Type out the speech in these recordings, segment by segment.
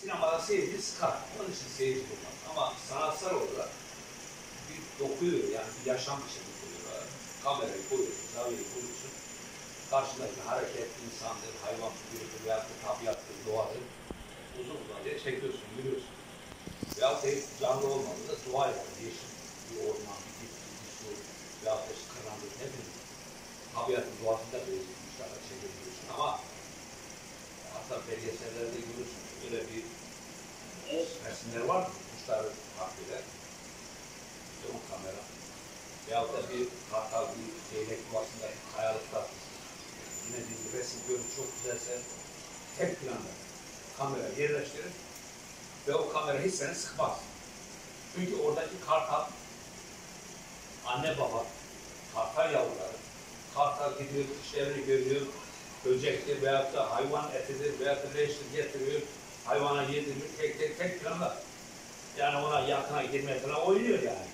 sinemada seyirci sıkar. Onun için seyirci olmaz. Ama sanatsal olarak bir dokuyor, yani bir yaşam biçimi koyuyorlar. Kamerayı koyuyorsun, zaviyeyi koyuyorsun. Karşındaki hareket, insandır, hayvan figürüdür, veyahut da tabiattır, doğadır. Uzun uzadıya çekiyorsun, yürüyorsun. Veyahut da hiç canlı olmadı da doğa var, yeşil, bir orman, bir bitki, bir su, veyahut da karanlık, ne bileyim. Tabiatın doğasında böyle kuşlarla çekebiliyorsun ama hatta belgesellerde görürsün, böyle bir resimler var mı? Kuşları takip eder. İşte o kamera. Veyahut da bir kartal, bir zeylek yuvasında kayalıkta yine bir resim görüntü çok güzelse tek planda kamera yerleştirir ve o kamera hiç seni sıkmaz. Çünkü oradaki kartal, anne baba, kartal yavruları, kartal gidiyor, işlerini görüyor, böcektir veyahut da hayvan etidir veyahut da leştir getiriyor, hayvana yediriyor, tek planda. Yani ona yakına girmeye falan oynuyor yani.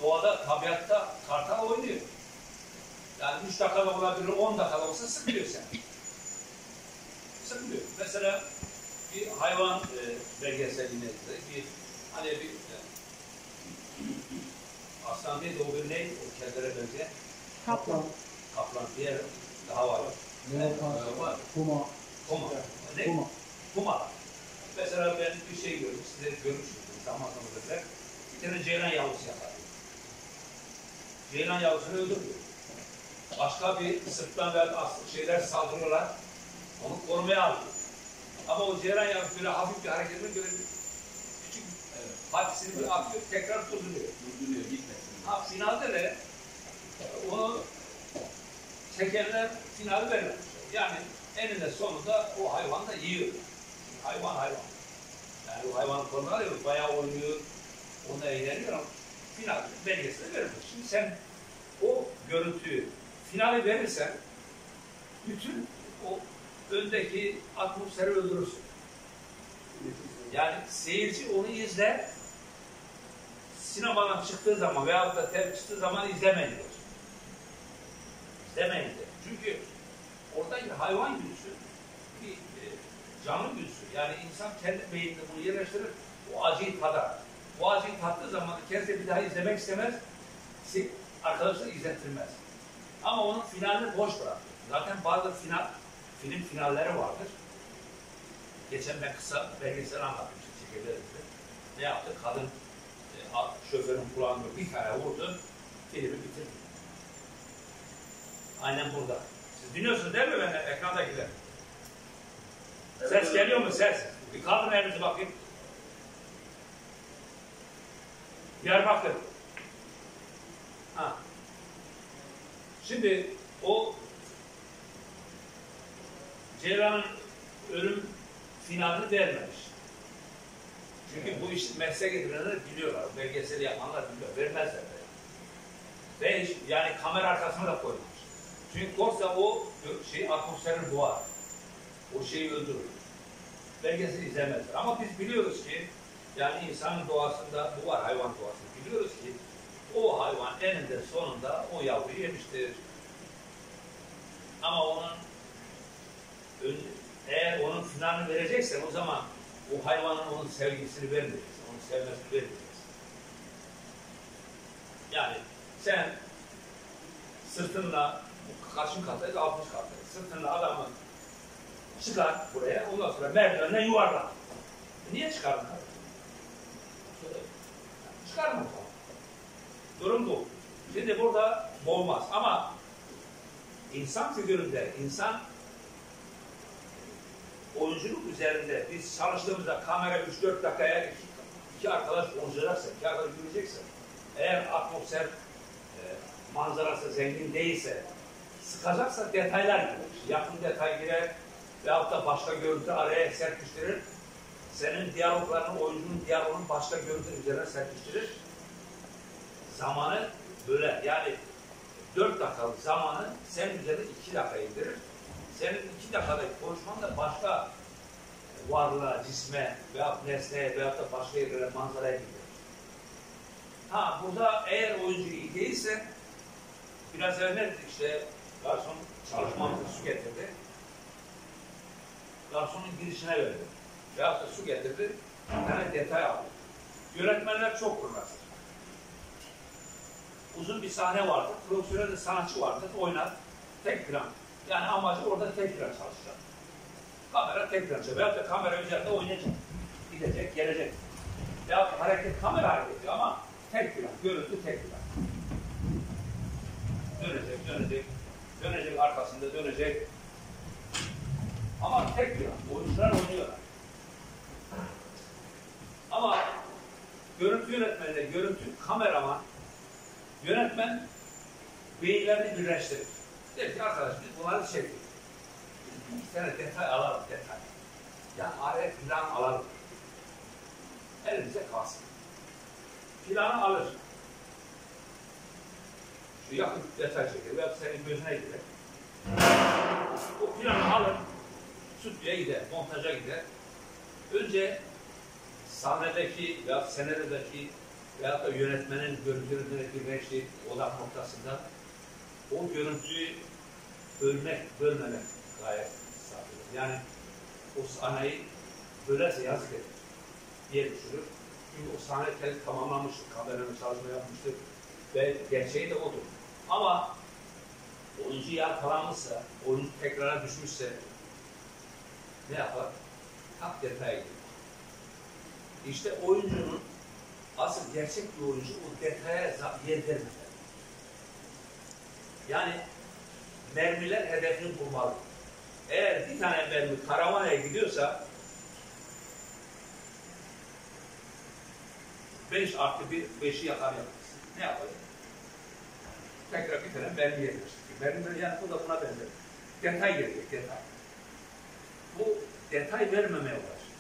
Doğada, tabiatta kartal oynuyor. Yani 3 dakikada olabilir, 10 dakikada olsa sıkılıyor seni. Sıkılıyor. Mesela bir hayvan belgeseline bir hani bir aslan değil de o bir neydi? O kedilere benzeyen. Kaplan. Kaplan diğer daha var. Puma. Puma. Ne? Puma. Puma. Mesela ben bir şey gördüm, size görmüşsünüz zaman sonra bir tane ceylan yavrusu yakalıyor. Ceylan yavrusunu öldürüyor. Başka bir sırtlan ve şeyler saldırıyorlar. Onu korumaya alıyor. Ama o ceylan yavrusu böyle hafif bir hareketini böyle küçük hafifsini bir atıyor, tekrar durduruyor. Durduruyor, gitmesin. Ha, finalde de onu çekenler finali vermemiş. Yani eninde sonunda o hayvan da yiyor. Hayvan. Yani o hayvanı korumalar ya, bayağı oynuyor, onunla eğleniyor ama final belgesini vermiş. Şimdi sen o görüntüyü finali verirsen bütün o öndeki atmosferi öldürürsün. Yani seyirci onu izler, sinemadan çıktığı zaman veyahut da televizyon çıktığı zaman izlemeyin diyor. İzlemeyin diyor. Çünkü oradaki hayvan güdüsü bir canlı güdüsü. Yani insan kendi beyninde bunu yerleştirir, o acıyı tadar. O acıyı tattığı zaman kendisi bir daha izlemek istemez, arkadaşlar izlettirmez. Ama onun finalini boş bırakır. Zaten bazı film finalleri vardır. Geçen ben kısa belgesel anlatmıştım çekebilirdi. Ne yaptı? Kadın şoförün kulağına bir kere vurdu, filmi bitirdi. Aynen burada. Siz dinliyorsunuz değil mi beni ekrandakiler? Evet, ses evet. Geliyor mu ses? Bir kaldırın elinizi bakayım. Diyarbakır. Ha. Şimdi o Ceylan'ın ölüm finalini vermemiş. Çünkü bu işi meslek edinenler biliyorlar. Belgeseli yapanlar biliyor. Vermezler de. Ve yani kamera arkasına da koymamış. Çünkü korksa o atmosferin boğar. O şeyi öldürür. Belgeseli izlemezler. Ama biz biliyoruz ki yani insanın doğasında bu var, hayvan doğasında. Biliyoruz ki o hayvan eninde sonunda o yavruyu yemiştir. Ama eğer onun finalini vereceksen o zaman o hayvanın onun sevgisini vermeyeceksin, onun sevmesini vermeyeceksin. Yani sen sırtınla, kaçın kattayız, 60 kattayız. Sırtınla adamı çıkar buraya, ondan sonra merdivenle yuvarlan. Niye çıkardın kadını? Çıkarma o zaman. Durum bu. Şimdi burada boğmaz ama insan figüründe, insan oyunculuk üzerinde biz çalıştığımızda kamera 3-4 dakikaya iki arkadaş konuşacaksa, iki arkadaş yürüyecekse, eğer atmosfer manzarası zengin değilse, sıkacaksa detaylar girer. Yakın detay girer veyahut da başka görüntü araya serpiştirir. Senin diyaloglarını, oyuncunun diyaloğunu başka görüntü üzerine serpiştirir. Zamanı böyle, yani 4 dakikalık zamanı senin üzerine 2 dakika indirir. Senin 2 dakikadaki konuşman da başka varlığa, cisme veyahut nesneye veyahut da başka yerlere, manzaraya gidiyor. Ha, burada eğer oyuncu iyi değilse, biraz evvel işte garson çalışmamızı su getirdi. Garsonun girişine verdi. Veyahut da su getirdi, yani detay aldı. Yönetmenler çok kurnaz. Uzun bir sahne vardır, profesyonel sanatçı vardır, oynar, tek plan. Yani amacı orada tek plan çalışacak. Kamera tek plan çalışacak. Veyahut da kamera üzerinde oynayacak. Gidecek, gelecek. Veyahut da hareket, kamera hareketi ama tek plan, görüntü tek plan. Dönecek, dönecek, dönecek arkasında dönecek. Ama tek plan, oyuncular oynuyorlar. Ama görüntü yönetmenle görüntü kameraman, yönetmen beyinlerini birleştirir. Der ki arkadaş biz bunları çektik. Bir tane detay alalım, detay. Yani araya plan alalım. Elimize kalsın. Planı alır. Şu yakın detay çeker veya senin gözüne gider. O planı alır, stüdyoya gider, montaja gider. Önce sahnedeki veya senaryodaki veya da yönetmenin görüntülerindeki reşit odak noktasında o görüntüyü bölmemek gayet sağlıklı. Yani o sahneyi bölerse yazık eder diye düşünür. Çünkü o sahne tamamlanmıştır, kameranın çalışma yapmıştır ve gerçeği de odur. Ama oyuncu yakalanmışsa, oyuncu tekrara düşmüşse ne yapar? Tak detaya gidiyor. İşte oyuncunun asıl gerçek bir oyuncu o detaya yer vermez. Yani mermiler hedefini bulmalı. Eğer bir tane mermi karavanaya gidiyorsa 5+1, 5'i yakalayamazsın. Ne yapacak? Tekrar bir tane mermi yerleştirecek. Mermiler yani bu da buna benzer. Detay gelecek, detay. Bu detay vermemeye uğraşır.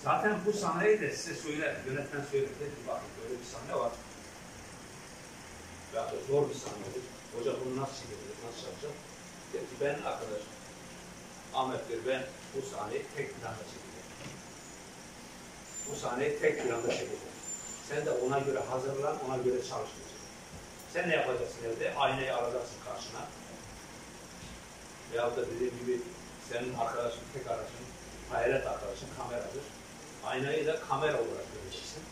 Zaten bu sahneyi de size söyler, yönetmen söyler. Dedi ki bakın böyle bir sahne var. Ya da zor bir sahnedir. Hoca bunu nasıl çekilir, nasıl yapacak? Dedi ki ben arkadaşım, Ahmet Bey ben bu sahneyi tek planda çekeceğim. Bu sahneyi tek planda çekeceğim. Sen de ona göre hazırlan, ona göre çalışmayacaksın. Sen ne yapacaksın evde? Aynayı alacaksın karşına. Veyahut da dediğim gibi senin arkadaşın, tek arkadaşın, hayalet arkadaşın kameradır. Aynayı da kamera olarak göreceksin.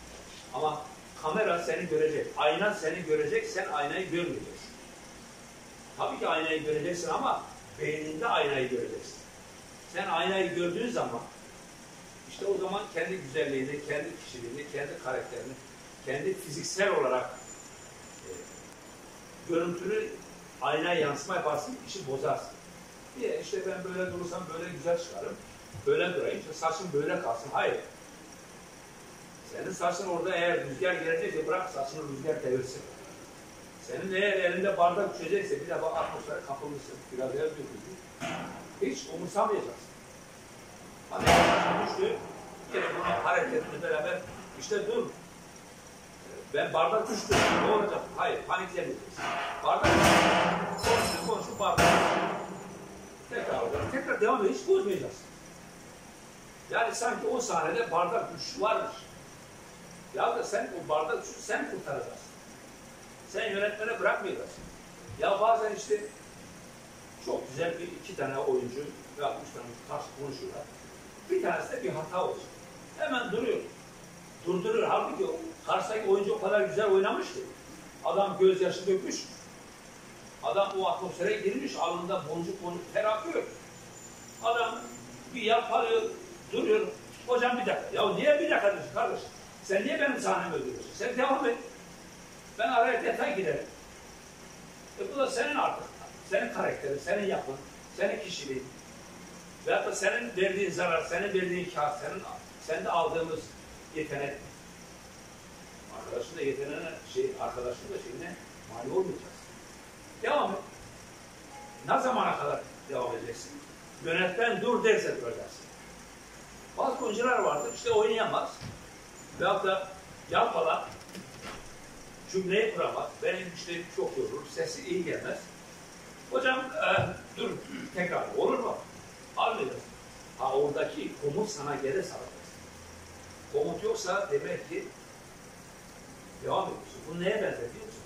Ama kamera seni görecek. Ayna seni görecek, sen aynayı görmeyeceksin. Tabii ki aynayı göreceksin ama beyninde aynayı göreceksin. Sen aynayı gördüğün zaman işte o zaman kendi güzelliğini, kendi kişiliğini, kendi karakterini, kendi fiziksel olarak görüntünü aynaya yansıma yaparsın, işi bozarsın. Niye? İşte ben böyle durursam böyle güzel çıkarım. Böyle durayım, işte saçım böyle kalsın. Hayır. Senin saçın orada eğer rüzgar gelecekse bırak saçını rüzgar devirsin. Senin eğer elinde bardak düşecekse bir de bak atmosfere kapılmışsın. Biraz yer döküldü. Hiç umursamayacaksın. Hani düştü, yine bunu hareketle beraber işte dur. Ben bardak düştü. Ne olacak? Hayır, paniklemeyeceksin. Bardak düştü. Konuşup bardak tekrar devam edip hiç bozmayacaksın. Yani sanki o sahnede bardak düşüşü varmış. Ya da sen o bardak düşüşü sen kurtaracaksın. Sen yönetmene bırakmayacaksın. Ya bazen işte çok güzel iki tane oyuncu veya 3 tane karşı konuşuyorlar. Bir tanesi de bir hata olacak. Hemen duruyor. Durdurur. Halbuki o karşıdaki oyuncu o kadar güzel oynamış ki. Adam gözyaşı dökmüş. Adam o atmosfere girmiş. Alnında boncuk ter akıyor. Adam bir yapıyor, duruyor. Hocam bir dakika. Ya niye bir dakika diyorsun kardeş? Sen niye benim sahnemi öldürüyorsun? Sen devam et. Ben araya detay girerim. Bu da senin artık. Senin karakterin, senin yapın, senin kişiliğin. Veyahut da senin verdiğin zarar, senin verdiğin kâr, senin de aldığımız yetenek. Arkadaşın da yeteneğine, arkadaşın da şeyine mani olmayacağız. Devam et. Ne zamana kadar devam edeceksin? Yönetmen dur derse duracaksın. Bazı oyuncular vardır, işte oynayamaz. Veyahut da yalpalar, cümleyi kuramaz. Benim işte çok yorulur, sesi iyi gelmez. Hocam dur tekrar olur mu? Almayacağız. Ha oradaki komut sana gelir sağlayacaksın. Komut yoksa demek ki devam ediyorsun. Bunu neye benzetiyorsun?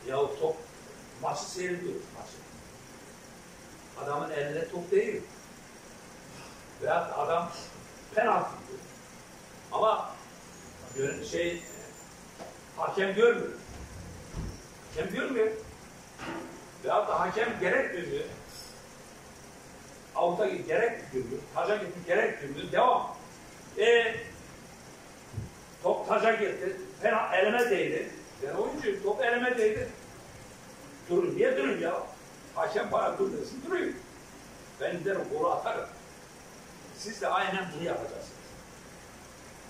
Yahu top, maçı seyrediyoruz maçı. Adamın elinde top değil. Veyahut adam penaltıydı. Ama hakem görmüyor. Hakem görmüyor. Veyahut da hakem gerektirmiyor. Avuta gerektirmiyor. Taca gitti gerektirmiyor. Devam. Top taca gitti. Elime değdi. Ben oyuncuyum. Top elime değdi. Durun. Niye durun ya? Hakem bana dur desin. Duruyor. Ben derim golü atarım. Siz de aynen bunu yapacaksınız.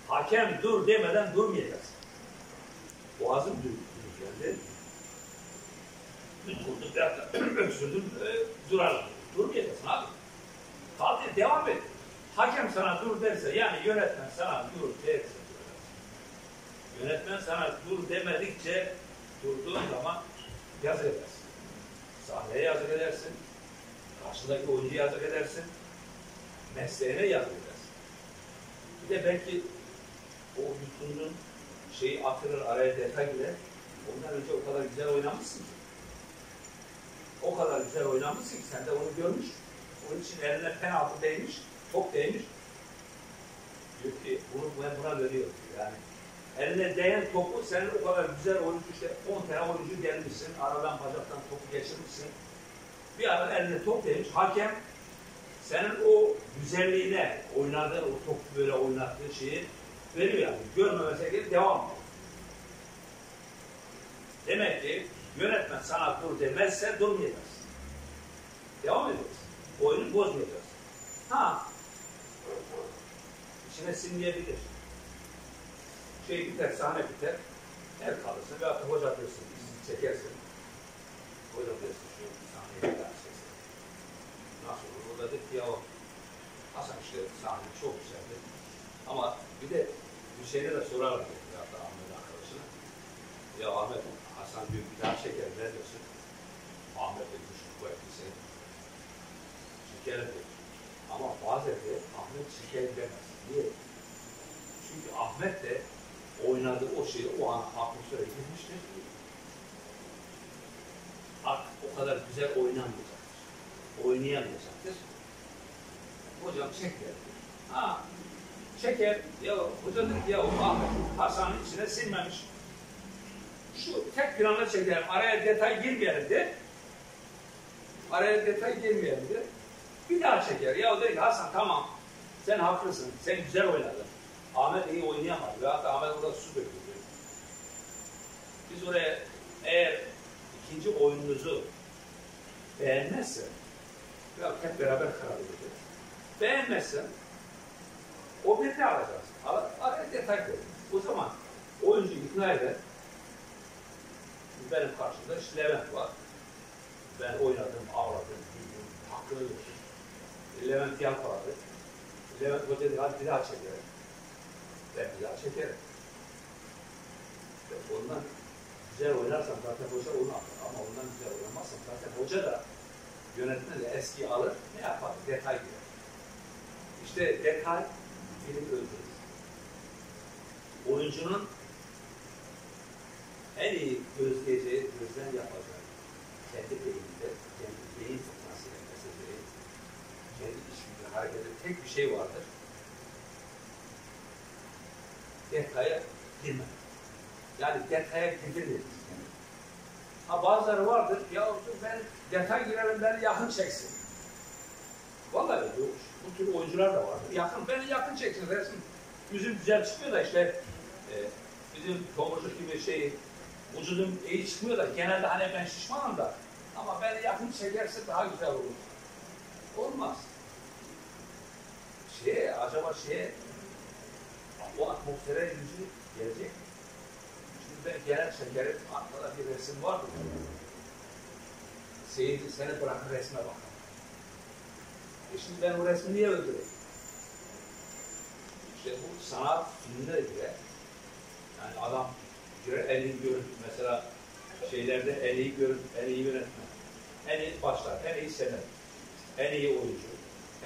Hakem dur demeden durmayacaksın. Boğazım geldi. Tutuldu, öksürdüm, durarım. Durmayacaksın abi. Hadi devam et. Hakem sana dur derse, yani yönetmen sana dur derse, yönetmen sana dur demedikçe durduğun zaman yazık edersin. Sahneye yazık edersin. Karşıdaki oyuncuya yazık edersin. Mesleğine yazık edersin. Bir de belki o yutunun şeyi atılır, araya detay girer. Ondan önce o kadar güzel oynamışsın ki. O kadar güzel oynamışsın ki sen de onu görmüş. Onun için eline penaltı değmiş, top değmiş. Diyor ki bunu ben buna veriyorum. Yani eline değen topu senin o kadar güzel oyuncu, işte 10 tane oyuncu gelmişsin, aradan bacaktan topu geçirmişsin. Bir ara eline top değmiş. Hakem senin o güzelliğine, oynadığın o topu böyle oynattığı şeyi veriyor yani. Görmemese gerekir, devam ediyor. Demek ki yönetmen sana dur demezse durmayacaksın. Devam edeceksin. Oyunu bozmayacaksın. İçine sinmeyebilir. Biter, sahne biter. El kalırsın veyahut da hoca dersin, bizi çekersin. Hoca dersin, şu sahneyi bir daha çeksin. Nasıl olur? O da dedi ki ya Hasan işte sahne çok güzeldi. Ama bir de bir şeyine de sorarlar dedi ya da Ahmet arkadaşına. Ya Ahmet, Hasan diyor bir daha çeker, ne diyorsun? Ahmet de düşük kuvvetlisi. Çekerim dedi. Ama bazen de Ahmet çeker demez. Niye? Çünkü Ahmet de oynadığı o şeyi o an atmosfere girmiştir. Artık o kadar güzel oynamayacaktır. Oynayamayacaktır. Hocam çek der. Çeker. Ya hoca dedi ki ya Ahmet Hasan'ın içine sinmemiş. Şu tek planda çekelim. Araya detay girmeyelim de. Araya detay girmeyelim de. Bir daha çeker. Ya dedi ki Hasan tamam. Sen haklısın. Sen güzel oynadın. Ahmet iyi oynayamadı. Ve hatta Ahmet orada su döküldü. Biz oraya eğer ikinci oyununuzu beğenmezse veya hep beraber karar vereceğiz. Beğenmezsen o birini alacağız. Araya detay koyun. O zaman oyuncu ikna eder. Benim karşımda işte Levent var. Ben oynadım, ağladım, güldüm, hakkını verdim. Levent yalpaladı. Levent Hoca dedi, hadi bir daha çekerim. Ben bir daha çekerim. Ondan güzel oynarsam zaten hoca onu alır. Ama ondan güzel oynamazsam zaten hoca da yönetmen de eskiyi alır. Ne yapar? Detay girer. İşte detay film öldürür. Oyuncunun en iyi gözleyeceği, gözlem yapacağı kendi beyinde, kendi beyin fırtınasıyla meseleyi, kendi içgüdü hareketi tek bir şey vardır. Detaya girme. Yani detaya gidilir. Bazıları vardır, ya ben detay girerim, beni yakın çeksin. Vallahi yok. Bu tür oyuncular da vardır. Beni yakın çeksin. Resim yüzüm güzel çıkıyor da işte bizim tomurcuk gibi vücudum iyi çıkmıyor da genelde hani ben şişmanım da ama beni yakın çekerse daha güzel olur. Olmaz. Acaba o atmosfere yüzü gelecek. Şimdi ben genel çekerim, arkada bir resim vardı. Seyirci seni bırakın resme bak. Şimdi ben o resmi niye öldüreyim? İşte bu sanat filmine göre yani adam en iyi görüntü, mesela şeylerde en iyi görüntü, en iyi yönetmen, en iyi başlar, en iyi senaryo, en iyi oyuncu,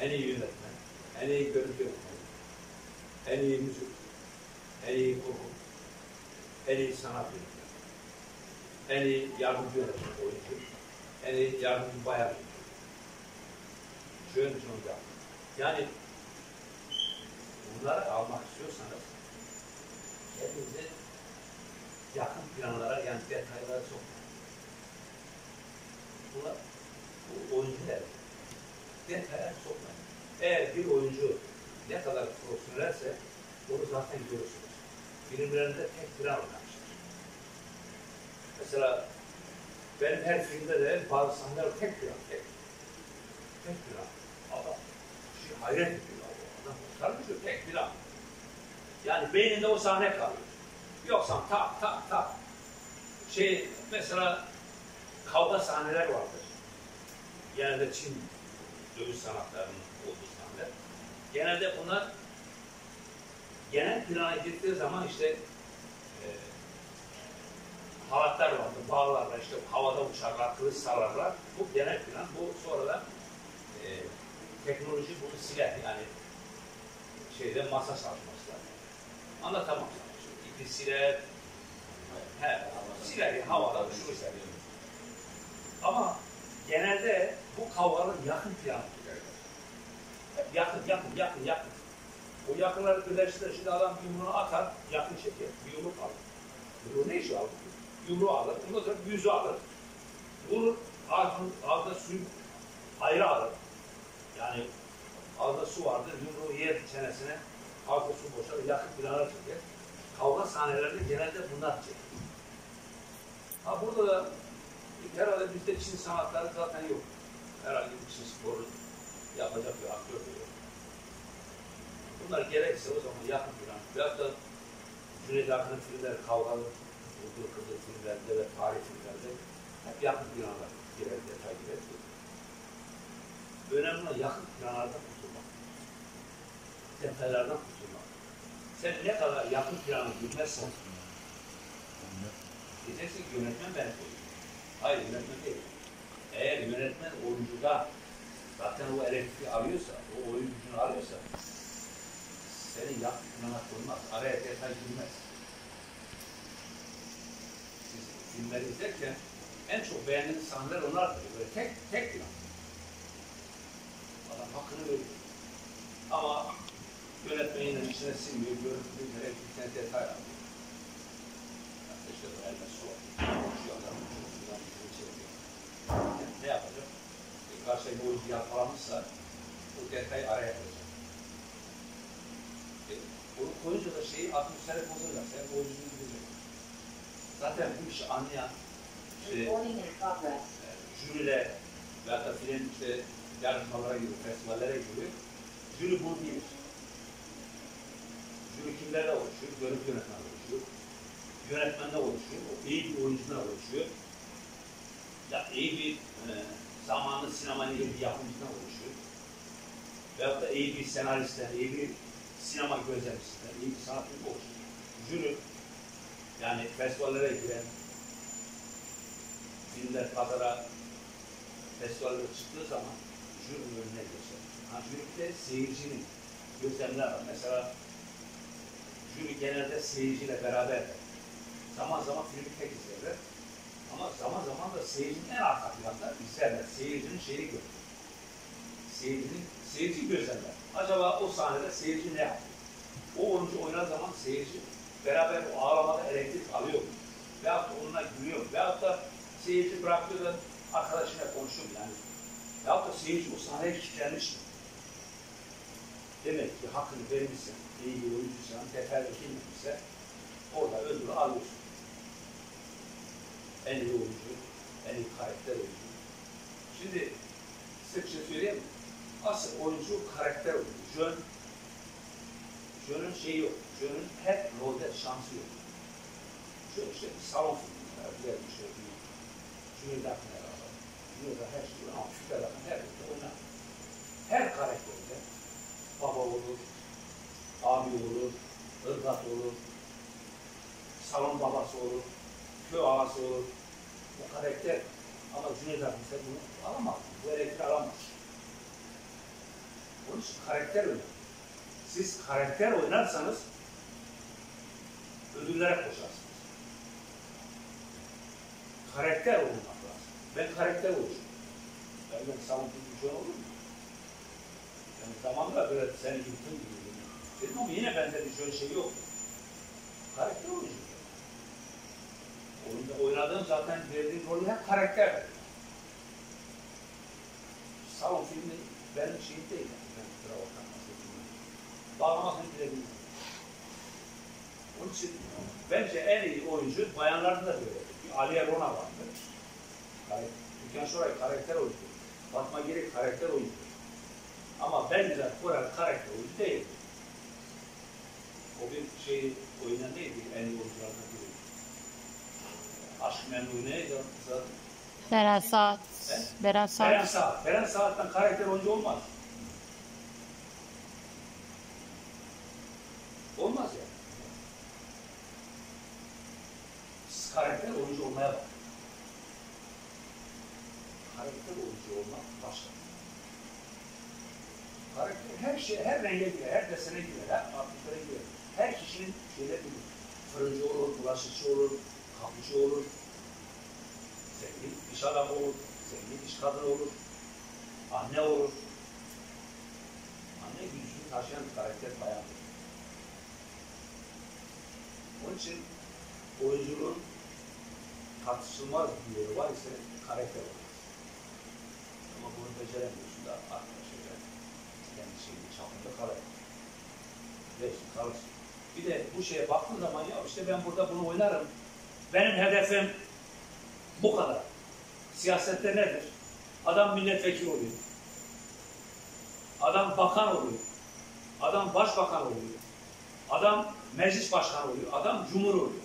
en iyi yönetmen, en iyi görüntü yönetmeni, en iyi müzik, en iyi kurgu, en iyi sanat yönetmeni, en iyi yardımcı yönetmen oyuncu, en iyi yardımcı bayan yönetmeni. Yani bunları almak istiyorsanız kendinizi yakın planlara, yani detaylara sokmayın. Bunlar bu oyuncular detaya sokmayın. Eğer bir oyuncu ne kadar profesyonelse onu zaten görürsünüz. Filmlerinde tek plan oynamışlar. Mesela benim her filmde de bazı sahneler tek plan, tek plan. Adam hayret ediyor. Adam kurtarmış o tek plan. Yani beyninde o sahne kalıyor. Yoksa tak. Mesela kavga sahneler vardır. Genelde Çin dövüş sanatlarının olduğu sahneler. Genelde bunlar genel plana gittiği zaman işte halatlar vardır, bağlarlar, işte havada uçarlar, kılıç sallarlar. Bu genel plan. Bu sonradan teknoloji bunu siler. Yani masa çalışması. Anlatamam sana. İpi siler, siler, havada uçurur siler. Ama genelde bu kavgaların yakın planı tutarlar. Hep yakın. O yakınları birleştirir. Şimdi adam bir yumruğunu atar, yakın çeker. Bir yumruk alır. Yumruğu ne işi alır? Yumruğu alır. Ondan sonra yüzü alır. Vurur, ağzına suyu ayrı alır. Yani ağzında su vardır, yumruğu yer çenesine, ağzında su boşalır, yakın plana çeker. Kavga sahnelerinde genelde bunlar çekilir. Ha burada da herhalde bizde Çin sanatları zaten yok. Herhangi bir Çin sporu yapacak bir aktör de yok. Bunlar gerekse o zaman yakın plan. Veyahut da Cüneyt Arkın'ın filmleri, kavgalı, vurduğu kızıl filmlerde ve tarih filmlerde hep yakın planlar girer, detay girer. Önemli olan yakın planlardan kurtulmak. Detaylardan kurtulmak. Sen ne kadar yakın planı bilmezsen diyeceksin ki yönetmen beni koyuyor. Hayır, yönetmen değil. Eğer yönetmen oyuncuda zaten o elektriği alıyorsa, o oyun gücünü alıyorsa senin yakın plana koymaz. Araya detay girmez. Siz filmleri izlerken en çok beğendiğiniz sahneler onlardır. Böyle tek plan. Adam hakkını veriyor. Ama yönetmenin içine sinmiyor, görüntülü gerek bir tane detay alıyor. İşte bu elime su var. Şu adam şuradan bir çekiyor. Yani ne yapacak? Karşıya bir oyuncu yakalamışsa bu detayı araya koyacak. Onu koyunca da atmosferi bozulacak. Sen oyuncunu bilecek. Zaten bu işi anlayan jüriler veya da film yarışmalara giriyor, festivallere giriyor. Jüri bunu bilir. Jüri kimlerle oluşuyor? Görüntü yönetmenle oluşuyor. Yönetmenle oluşuyor. O iyi bir oyuncudan oluşuyor. Ya iyi bir zamanlı sinemayla ilgili bir yapımcıdan oluşuyor. Veyahut da iyi bir senaristten, iyi bir sinema gözlemcisinden, iyi bir sanatçı oluşuyor. Jüri, yani festivallere giren, filmler pazara, festivallere çıktığı zaman jürinin önüne geçer. Jüride seyircinin gözlemler var. Mesela jüri genelde seyirciyle beraber zaman zaman filmi tek izlerler. Ama zaman zaman da seyircinin en arka planda izlerler. Seyircinin görür. Seyirci gözlemler. Acaba o sahnede seyirci ne yapıyor? O oyuncu oynadığı zaman seyirci beraber o ağlamada elektrik alıyor mu? Veyahut da onunla gülüyor mu? Veyahut da seyirci bırakıyor da arkadaşıyla konuşuyor mu? Yani veyahut da seyirci o sahneye kilitlenmiş mi? Demek ki hakkını vermişsin, iyi bir oyuncuysan, detaylı filmmişse orada ödülü alıyorsun. En iyi oyuncu, en iyi karakter oyuncu. Şimdi size bir şey söyleyeyim mi? Asıl oyuncu karakter oyuncu. Jön'ün yok. Jön'ün her rolde şansı yok. Jön işte bir salon filmi, güzel bir şey değil. Jön'ün akına var. Jön'ün her şeyi ama şüphe bakın her rolde oynar. Her karakterde baba olur, abi olur, ırgat olur, salon babası olur, köy ağası olur. Bu karakter. Ama Cüneyt Arkın ise bunu alamaz. Bu elektriği alamaz. Onun için karakter önemli. Siz karakter oynarsanız ödüllere koşarsınız. Karakter oynamak lazım. Ben karakter olacağım. Ben salon bir olur mu? Yani zamanla böyle seni yutun gibi. dedim ama yine bende bir şöyle şey yoktu. Karakter oyuncu. Oyunda oynadığım zaten verdiğim rolü hep karakter. Salon filmi benim şeyim değil. Ben kusura bakmam. Bağlamak üzere. Onun için bence en iyi oyuncu bayanlarda da böyle. Bir Aliye Rona vardı. Türkan Şoray karakter oyuncu. Fatma Girik karakter oyuncu. Ama Belgizar Koral karakter oyuncu değil. O bir şey oynayan neydi? En iyi oyunculardan biri. Aşk Memnu neydi? Beren Saat. Beren Saat. Beren Saat. Beren Saat'tan karakter oyuncu olmaz. Olmaz yani. Siz karakter oyuncu olmaya bak. Karakter oyuncu olmak başka. Karakter her şeye, her renge girer, her desene girer, her aklıklara girer. Her kişinin şeyleri bilir. Fırıncı olur, bulaşıcı olur, kapıcı olur, zengin iş adamı olur, zengin iş kadını olur, anne olur. Anne gücünü taşıyan bir karakter bayandır. Onun için oyunculuğun tartışılmaz bir yeri var ise karakter olur. Ama bunu beceremiyorsun da arkadaşlar kendi şeyini çapında kalır. Ve kalırsın. Bir de bu şeye baktığın zaman ya işte ben burada bunu oynarım. Benim hedefim bu kadar. Siyasette nedir? Adam milletvekili oluyor. Adam bakan oluyor. Adam başbakan oluyor. Adam meclis başkanı oluyor. Adam cumhur oluyor.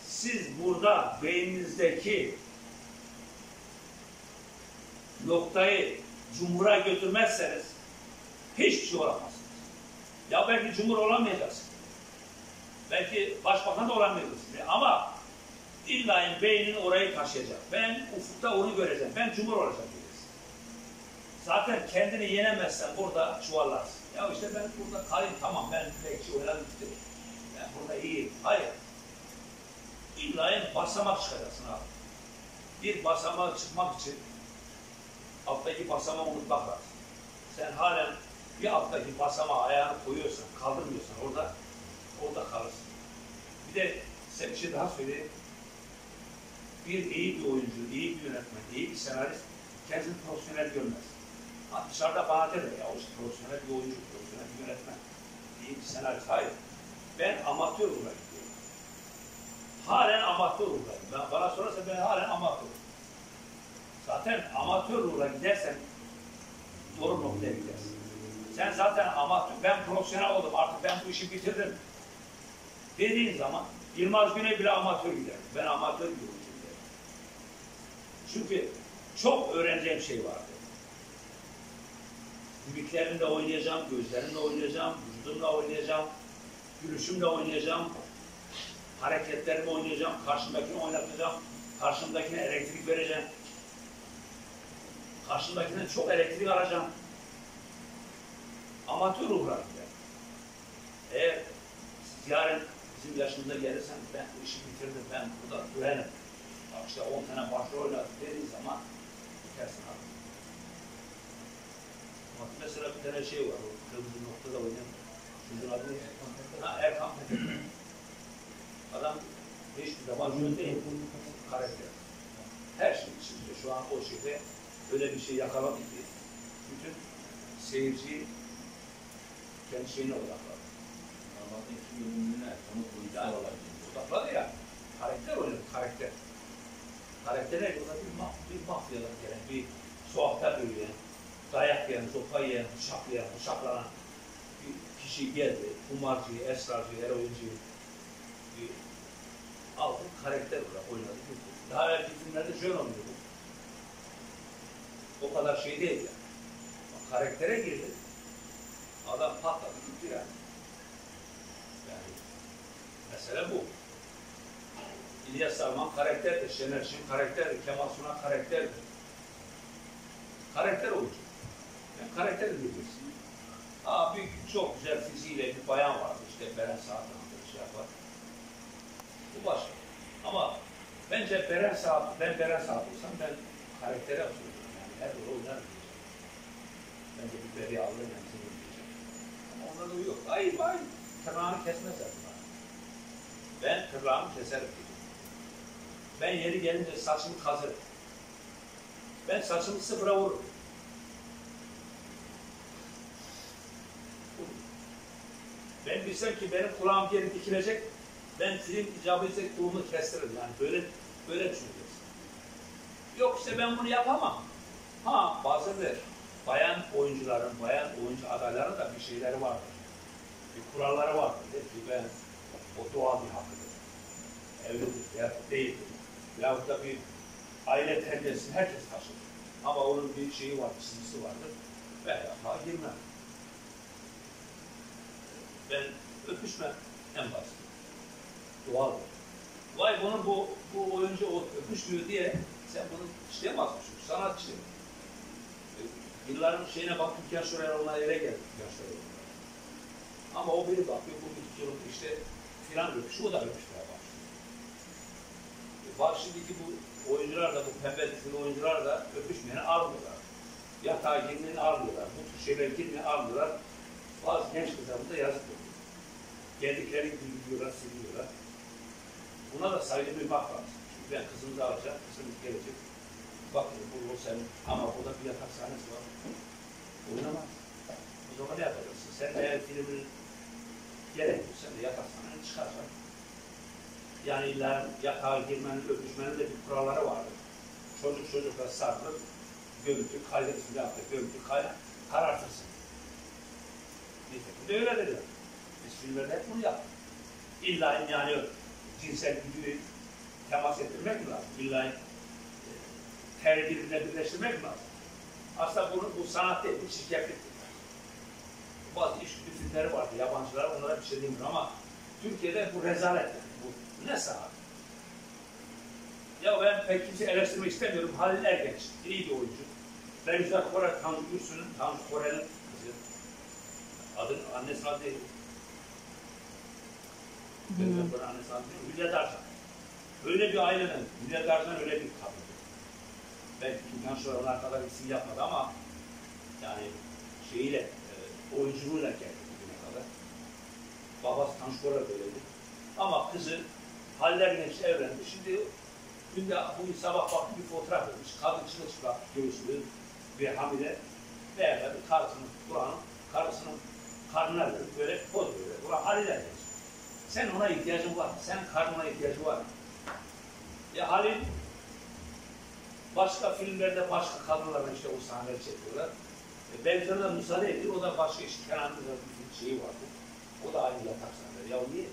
Siz burada beyninizdeki noktayı cumhura götürmezseniz hiçbir şey olamazsınız. Ya belki cumhur olamayacaksınız. Belki başbakan da olamayacaksınız. Ama illa beynin orayı taşıyacak. Ben ufukta onu göreceğim. Ben cumhur olacağım diyeceksin. Zaten kendini yenemezsen burada çuvallarsın. Ya işte ben burada kalayım tamam ben belki oynadım bitirir. Ben burada iyiyim. Hayır. İlla basamak çıkacaksın abi. Bir basamağa çıkmak için alttaki basamağı unutmak lazım. Sen halen bir alttaki basamağa ayağını koyuyorsan, kaldırmıyorsan orada kalırsın. Bir de size bir şey daha söyleyeyim. İyi bir oyuncu, iyi bir yönetmen, iyi bir senarist kendini profesyonel görmez. Ha, dışarıda bana der ya o işte profesyonel bir oyuncu, profesyonel bir yönetmen, iyi bir senarist. Hayır. Ben amatör olarak gidiyorum. Halen amatör olarak. Bana sorarsa ben halen amatör. Zaten amatör olarak gidersen doğru noktaya gidersin. Sen zaten amatör, ben profesyonel oldum artık ben bu işi bitirdim dediğin zaman Yılmaz Güney bile amatör gider. Ben amatör bir oyuncu giderim. Çünkü çok öğreneceğim şey vardı. Mimiklerimle oynayacağım, gözlerimle oynayacağım, vücudumla oynayacağım, gülüşümle oynayacağım, hareketlerimle oynayacağım, karşımdakini oynatacağım, karşımdakine elektrik vereceğim. Karşımdakinden çok elektrik alacağım. Amatör olarak gider. Eğer yarın bizim yaşımıza gelirsen ben bu işi bitirdim, ben burada güvenim. Bak işte 10 tane başrol oynadı dediğin zaman bitersin abi. Bak mesela bir tane şey var, o kırmızı noktada oynayan. Sizin adınız Erkan Petek. Adam hiçbir zaman şöyle değil. Karakter. Her şey içinde. Şu an o şeyde öyle bir şey yakaladı ki bütün seyirciyi kendi şeyine odakladı. Ama iki bölümüne sonu koyacağız olacak. Odakladı ya. Karakter oynadı, karakter. Karakter ne? O da bir mafyadan gelen, bir soğukta büyüyen, dayak yiyen, sopa yiyen, bıçaklayan, bıçaklanan bir kişi geldi. Kumarcıyı, esrarcıyı, eroinciyi bir aldı, karakter olarak oynadı. Daha evvelki filmlerde şöyle oluyor bu. O kadar şey değil yani. Karaktere girdi. Adam patladı gitti yani. Yani mesele bu. İlyas Salman karakterdir, Şener Şen karakterdir, Kemal Sunal karakterdir. Karakter oyuncu. Yani karakter diyeceksin. Bir çok güzel fiziğiyle bir bayan vardı işte Beren Saat'ın şey yapar. Bu başka. Ama bence Beren Saat, ben Beren Saat olsam ben karaktere atıyorum. Yani her rol oynar diyeceğim. Bence bir beri alır yani diyeceğim. Ama onda da yok. Hayır, hayır. Tırnağını kesmezler. Ben tırnağımı keserim. Ben yeri gelince saçımı kazırım. Ben saçımı sıfıra vururum. Ben bilsem ki benim kulağım geri dikilecek, ben film icabı etse kulumu kestiririm. Yani böyle düşüneceksin. Yok işte ben bunu yapamam. Ha bazen de bayan oyuncuların, bayan oyuncu adayların da bir şeyleri vardır. Bir kuralları vardır. Der ki ben o doğal bir hakkıdır. Evlidir ya değildir. Yahut da bir aile terbiyesini herkes taşır. Ama onun bir şeyi var, çizgisi vardır. Ben yatağa girmem. Ben öpüşmem en basit. Doğaldır. Vay bunun bu oyuncu o öpüşmüyor diye sen bunu işleyemezsin. Sanat işlemi. Yılların şeyine bak, Türkan Şoray ona eve geldi. Ama o biri bakıyor, bu bir yıllık işte filan öpüşü, o da öpüşmeye başlıyor. Bak şimdiki bu oyuncular da, bu pembe dizili oyuncular da öpüşmeyeni almıyorlar. Yatağa girmeyeni almıyorlar. Bu tür şeyler girmeyeni almıyorlar. Bazı genç kızlarımız da yazık oluyor. Geldikleri gülüyorlar, siliyorlar. Buna da saygı duymak lazım. Çünkü ben kızımızı alacağım, kızımız gelecek. Bakın bu senin ama burada bir yatak sahnesi var. Oynamaz. O zaman ne yapacaksın? Sen eğer filmin gerekirse de yatak sahneni çıkarsan. Yani illa yatağa girmenin, öpüşmenin de bir kuralları vardır. Çocukla sarılıp görüntü kaydetsin yaptı, görüntü karartırsın. Bir de öyle dedi. Biz filmlerde hep bunu yaptık. İlla yani cinsel gücü temas ettirmek mi lazım? İlla her birbirine birleştirmek mi lazım? Aslında bu sanat değil, bu şirketliktir. Bazı iş gücü filmleri vardı, yabancılar, onlara bir şey demiyorum ama Türkiye'de bu rezalet yani. Bu ne sanat? Ya ben pek kimse eleştirmek istemiyorum. Halil Ergenç, iyi bir oyuncu. Benüzar Kore, Tanju Gürsu'nun, Tanju Kore'nin kızı. Annesinin adı değil. Benüzar Kore annesinin adı değil. Hülya Darcan. Öyle bir aileden, Hülya Darcan öyle bir kadın. Belki Türkan Şoray onlar kadar isim yapmadı ama yani şeyiyle, oyunculuğuyla geldi bugüne kadar. Babası Tanju Koray böyleydi. Ama kızı Halil Ergenç'le evlendi. Şimdi günde bugün sabah baktım bir fotoğraf vermiş. Kadın çıplak göğüslü ve hamile beyefendi karısının karnına verip böyle poz veriyor. Ulan Halil Ergenç. Sen ona ihtiyacın var mı? Senin karnına ihtiyacı var mı? Ya Halil başka filmlerde başka kadınlarla işte o sahneleri çekiyorlar. Benzerine müsaade ediyor. O da başka işte Kenan'ın bir şeyi vardı. O da aynı yatak sahneleri. Ya niye?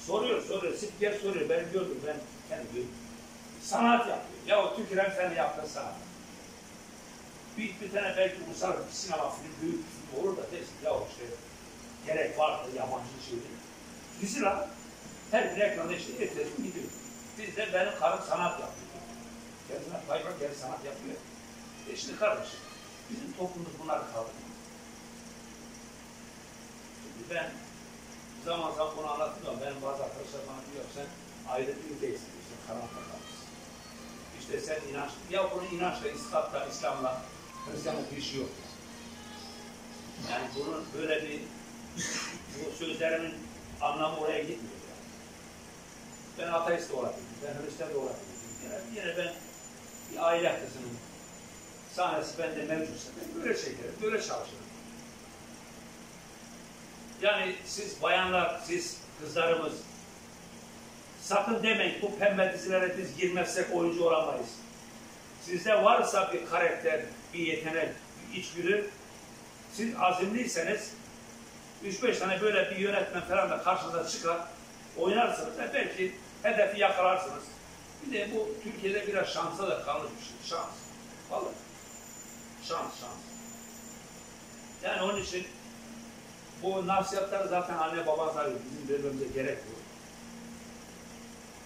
Soruyor. Spiker soruyor. Ben gördüm. Ben kendim sanat yapıyor. Ya o Türkiye'den sen yaptığın sanat. Bir tane belki ulusal bir sinema filmi, büyük bir film olur da dersin. Ya işte gerek vardı yabancı şey değil. Dizi lan. Her bir ekranda işte ertesi gidiyor. Biz de benim karım sanat yapıyor. Kendine bayrak geri sanat yapıyor. Şimdi kardeşim, bizim toplumumuz bunları kaldırmıyor. Şimdi ben zaman bunu anlatıyorum. Benim bazı arkadaşlar bana diyor, sen ayrı bir değilsin, işte karanlıkta kalmışsın. İşte sen inanç, ya bunun inançla, ispatla, İslam'la, Hristiyanlık bir işi yok. Yani bunun böyle bir, bu sözlerimin anlamı oraya gitmiyor yani. Ben ateist de olabilirim, ben Hristiyan da olabilirim. Yine ben bir aile kızının sahnesi bende mevcutsa ben böyle çekerim, böyle çalışırım. Yani siz bayanlar, siz kızlarımız sakın demeyin bu pembe dizilere biz girmezsek oyuncu olamayız. Sizde varsa bir karakter, bir yetenek, bir içgüdü, siz azimliyseniz 3-5 tane böyle bir yönetmen falan da karşınıza çıkar, oynarsınız ve belki hedefi yakalarsınız. Bir de bu Türkiye'de biraz şansa da kalmış bir şey. Şans. Vallahi. Şans. Yani onun için bu nasihatları zaten anne babalar bizim vermemize gerek yok.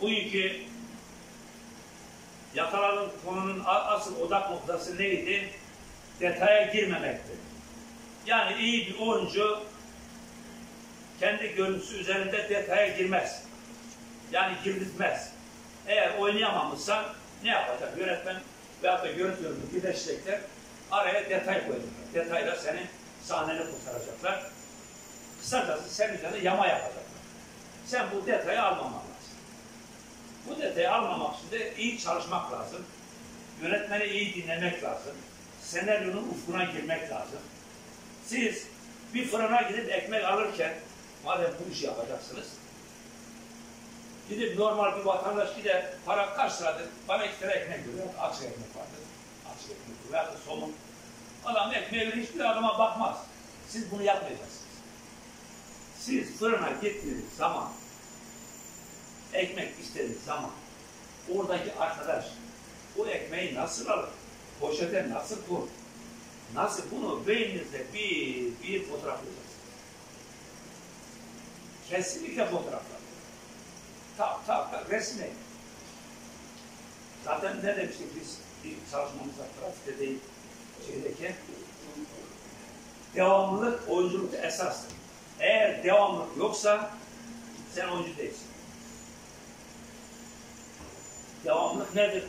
Bugünkü yakaladığım konunun asıl odak noktası neydi? Detaya girmemekti. Yani iyi bir oyuncu kendi görüntüsü üzerinde detaya girmez. Yani girdirtmez. Eğer oynayamamışsan ne yapacak? Yönetmen veyahut da görüntülerini birleşecekler. Araya detay koyacaklar. Detayla senin sahneni kurtaracaklar. Kısacası senin üzerine yama yapacaklar. Sen bu detayı almaman lazım. Bu detayı almamak için de iyi çalışmak lazım. Yönetmeni iyi dinlemek lazım. Senaryonun ufkuna girmek lazım. Siz bir fırına gidip ekmek alırken, madem bu işi yapacaksınız, gidip normal bir vatandaş gider, para kaç liradır, bana 2 tane ekmek veriyor, açık ekmek vardır. Açık ekmek veya da somun. Adam ekmeğe verir, hiçbir adama bakmaz. Siz bunu yapmayacaksınız. Siz fırına gittiğiniz zaman, ekmek istediğiniz zaman, oradaki arkadaş o ekmeği nasıl alır? Poşete nasıl koyar? Nasıl bunu beyninizde bir fotoğraflayacaksınız. Kesinlikle fotoğraflar. Tak resme. Zaten ne demiştik biz ilk çalışmamızda trafikte değil şeydeki devamlılık oyunculukta esastır. Eğer devamlılık yoksa sen oyuncu değilsin. Devamlılık nedir?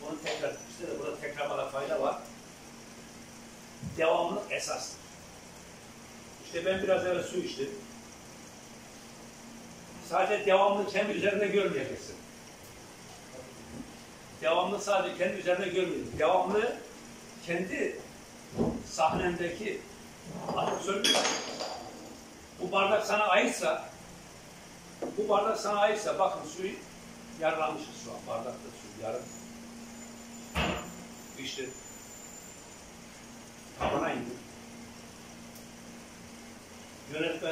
Bunu tekrar, işte de burada tekrarlamada fayda var. Devamlılık esastır. İşte ben biraz evvel su içtim. Sadece devamlılık kendi üzerinde görmeyeceksin. Devamlı sadece kendi üzerinde görmeyeceksin. Devamlı kendi sahnendeki aktörlük. Bu bardak sana aitsa bakın suyu yarılamışız şu an. Bardakta su yarım. İşte tabana indir. Yönetmen